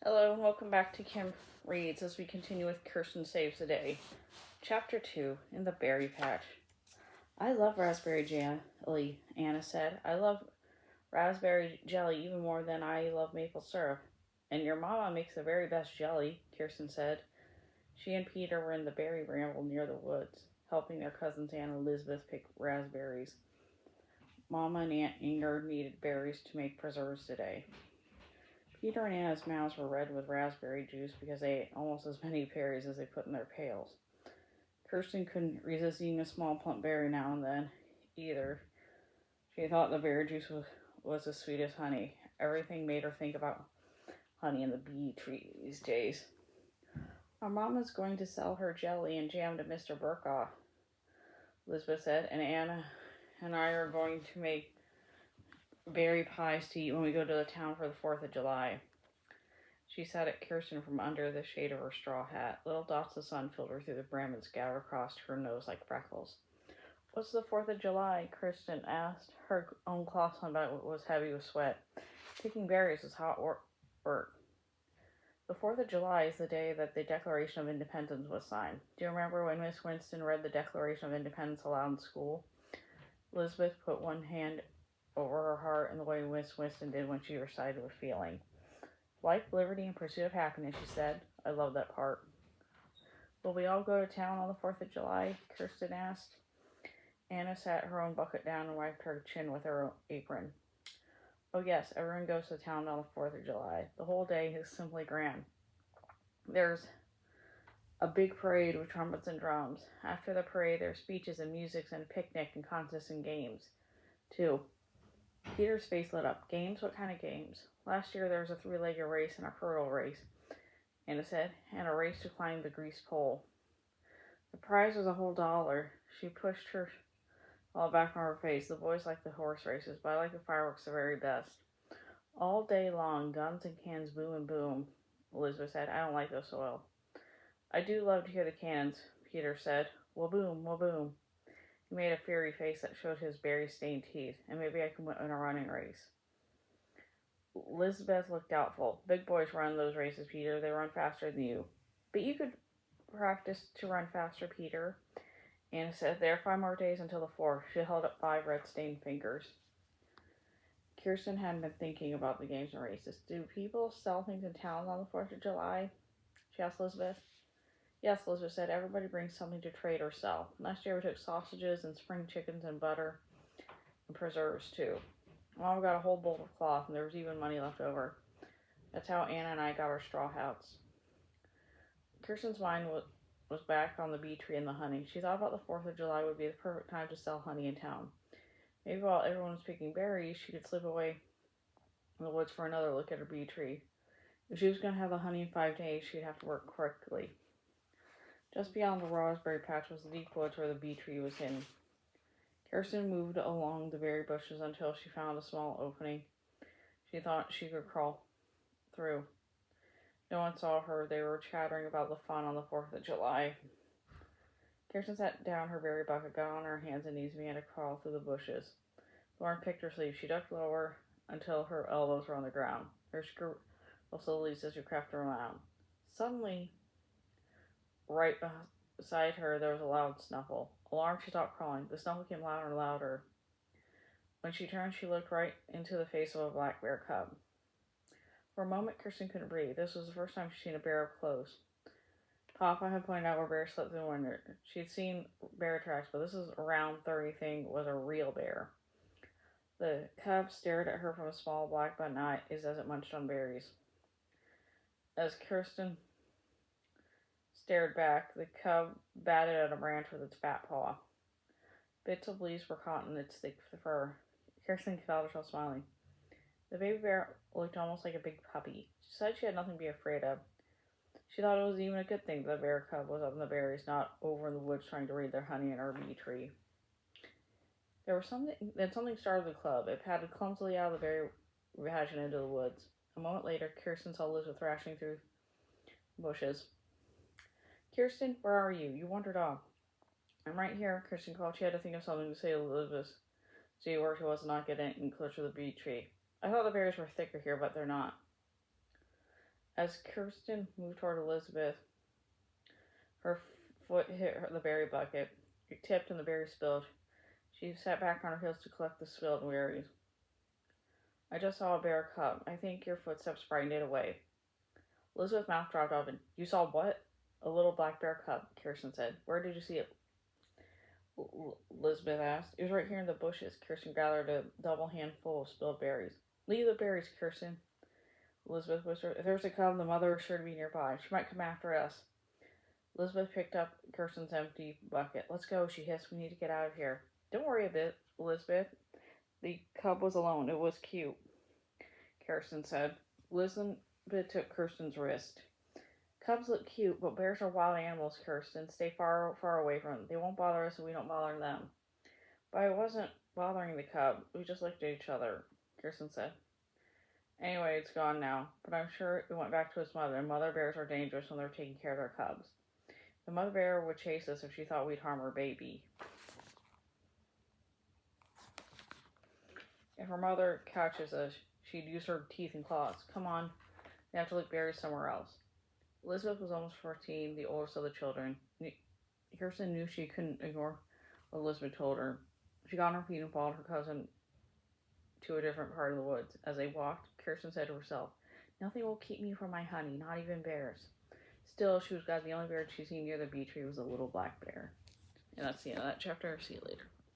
Hello and welcome back to Kim Reads as we continue with Kirsten Saves the Day. Chapter 2, In the Berry Patch. I love raspberry jelly, Anna said. I love raspberry jelly even more than I love maple syrup. And your mama makes the very best jelly, Kirsten said. She and Peter were in the berry bramble near the woods, helping their cousins Anne and Elizabeth pick raspberries. Mama and Aunt Inger needed berries to make preserves today. Peter and Anna's mouths were red with raspberry juice because they ate almost as many berries as they put in their pails. Kirsten couldn't resist eating a small plump berry now and then, either. She thought the berry juice was as sweet as honey. Everything made her think about honey and the bee tree these days. Our mama's going to sell her jelly and jam to Mr. Burkoff, Elizabeth said, and Anna and I are going to make berry pies to eat when we go to the town for the 4th of July. She sat at Kirsten from under the shade of her straw hat. Little dots of sun filtered through the brim and scattered across her nose like freckles. What's the 4th of July? Kirsten asked. Her own cloth sunbonnet was heavy with sweat. Picking berries was hot work. The 4th of July is the day that the Declaration of Independence was signed. Do you remember when Miss Winston read the Declaration of Independence aloud in school? Elizabeth put one hand over her heart in the way Miss Winston did when she recited with feeling. Life, liberty, and pursuit of happiness, she said. I love that part. Will we all go to town on the 4th of July? Kirsten asked. Anna sat her own bucket down and wiped her chin with her apron. Oh yes, everyone goes to town on the 4th of July. The whole day is simply grand. There's a big parade with trumpets and drums. After the parade, there are speeches and music and a picnic and contests and games, too. Peter's face lit up. Games? What kind of games? Last year there was a 3-legged race and a hurdle race, Anna said, and a race to climb the grease pole. The prize was a whole $1. She pushed her all back from her face. The boys like the horse races, but I like the fireworks the very best. All day long, guns and cannons boom and boom, Elizabeth said. I don't like those so well. I do love to hear the cannons, Peter said. Wa-boom, wa-boom. He made a fiery face that showed his berry-stained teeth, and maybe I can win a running race. Elizabeth looked doubtful. Big boys run those races, Peter. They run faster than you. But you could practice to run faster, Peter, Anna said. There are 5 more days until the 4th. She held up 5 red-stained fingers. Kirsten hadn't been thinking about the games and races. Do people sell things in town on the 4th of July? She asked Elizabeth. Yes, Elizabeth said. Everybody brings something to trade or sell. Last year we took sausages and spring chickens and butter and preserves, too. Mom got a whole bowl of cloth, and there was even money left over. That's how Anna and I got our straw hats. Kirsten's mind was back on the bee tree and the honey. She thought about the 4th of July would be the perfect time to sell honey in town. Maybe while everyone was picking berries, she could slip away in the woods for another look at her bee tree. If she was going to have the honey in 5 days, she'd have to work quickly. Just beyond the raspberry patch was the deep woods where the bee tree was hidden. Kirsten moved along the berry bushes until she found a small opening. She thought she could crawl through. No one saw her. They were chattering about the fun on the 4th of July. Kirsten sat down her berry bucket, got on her hands and knees, and began to crawl through the bushes. Lauren picked her sleeve. She ducked lower until her elbows were on the ground. Her skirt was slowly as she crept around. Suddenly, right beside her, there was a loud snuffle. Alarmed, she stopped crawling. The snuffle came louder and louder. When she turned, she looked right into the face of a black bear cub. For a moment, Kirsten couldn't breathe. This was the first time she'd seen a bear up close. Papa had pointed out where bears slept through the winter. She'd seen bear tracks, but this round, furry thing was a real bear. The cub stared at her from a small black button eye as it munched on berries. As Kirsten stared back, the cub batted at a branch with its fat paw. Bits of leaves were caught in its thick fur. Kirsten felt herself smiling. The baby bear looked almost like a big puppy. She said she had nothing to be afraid of. She thought it was even a good thing the bear cub was up in the berries, not over in the woods trying to raid their honey in her bee tree. Something started the club. It padded clumsily out of the berry patch and into the woods. A moment later, Kirsten saw Elizabeth thrashing through bushes. Kirsten, where are you? You wandered off. I'm right here, Kirsten called. She had to think of something to say to Elizabeth. See where she was not getting closer to the bee tree. I thought the berries were thicker here, but they're not. As Kirsten moved toward Elizabeth, her foot hit the berry bucket. It tipped and the berries spilled. She sat back on her heels to collect the spilled berries. I just saw a bear cub. I think your footsteps frightened it away. Elizabeth's mouth dropped open. You saw what? A little black bear cub, Kirsten said. Where did you see it? Elizabeth asked. It was right here in the bushes. Kirsten gathered a double handful of spilled berries. Leave the berries, Kirsten, Elizabeth whispered. If there's a cub, the mother is sure to be nearby. She might come after us. Elizabeth picked up Kirsten's empty bucket. Let's go, she hissed. We need to get out of here. Don't worry a bit, Elizabeth. The cub was alone. It was cute, Kirsten said. Elizabeth took Kirsten's wrist. Cubs look cute, but bears are wild animals, Kirsten. Stay far, far away from them. They won't bother us and we don't bother them. But I wasn't bothering the cub. We just looked at each other, Kirsten said. Anyway, it's gone now, but I'm sure it went back to its mother, and mother bears are dangerous when they're taking care of their cubs. The mother bear would chase us if she thought we'd harm her baby. If her mother catches us, she'd use her teeth and claws. Come on, we have to look berries somewhere else. Elizabeth was almost 14, the oldest of the children. Kirsten knew she couldn't ignore what Elizabeth told her. She got on her feet and followed her cousin to a different part of the woods. As they walked, Kirsten said to herself, Nothing will keep me from my honey, not even bears. Still, she was glad the only bear she'd seen near the bee tree was a little black bear. And that's the end of that chapter. See you later.